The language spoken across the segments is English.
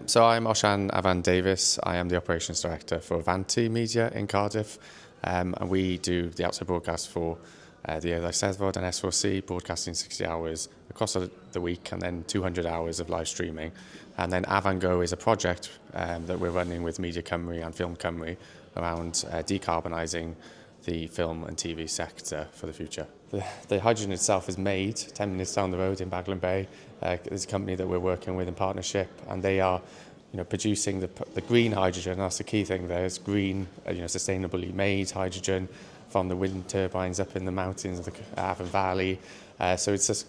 So I'm Oshan Avan Davis. I am the Operations Director for Avanti Media in Cardiff, and we do the outside broadcast for the Urdd Eisteddfod and S4C, broadcasting 60 hours across the week and then 200 hours of live streaming. And then AfanGo is a project that we're running with Media Cymru and Ffilm Cymru around decarbonising the film and TV sector for the future. The hydrogen itself is made 10 minutes down the road in Baglan Bay. There's a company that we're working with in partnership, and they are producing the green hydrogen. That's the key thing there, is green, sustainably made hydrogen from the wind turbines up in the mountains of the Afan Valley. So it's just,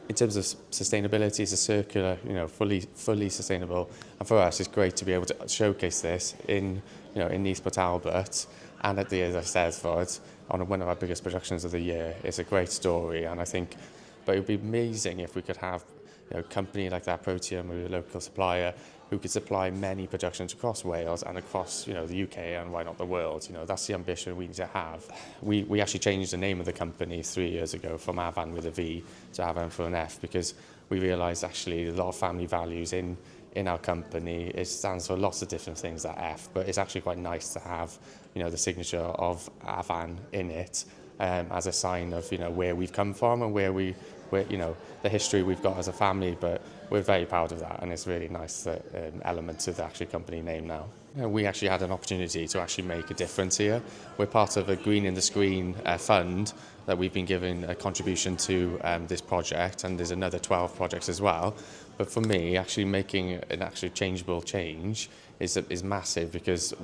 in terms of sustainability, it's a circular, fully sustainable. And for us, it's great to be able to showcase this in East Port Talbot and at the Urdd Eisteddfod on one of our biggest productions of the year. It's a great story, and I think, but it would be amazing if we could have a company like that, Proteum, who are a local supplier, who could supply many productions across Wales and across the UK and why not the world. That's the ambition we need to have. We actually changed the name of the company 3 years ago from Avan with a V to Avan for an F, because we realised actually a lot of family values in our company. It stands for lots of different things, that F, but it's actually quite nice to have the signature of Avan in it as a sign of where we've come from and where the history we've got as a family. But we're very proud of that, and it's really nice element to the actual company name now. We actually had an opportunity to actually make a difference here. We're part of a Green in the Screen fund that we've been given a contribution to this project, and there's another 12 projects as well. But for me, actually making an actually changeable change is massive, because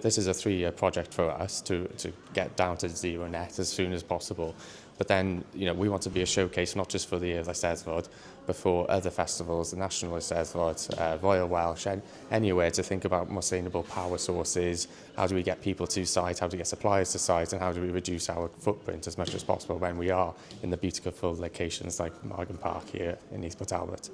this is a 3-year project for us to get down to zero net as soon as possible. But then, we want to be a showcase not just for the Urdd Eisteddfod, but for other festivals, the National Eisteddfod, Royal Welsh, and anywhere, to think about more sustainable power sources. How do we get people to site? How do we get suppliers to site? And how do we reduce our footprint as much as possible when we are in the beautiful locations like Margan Park here in East Port Talbot?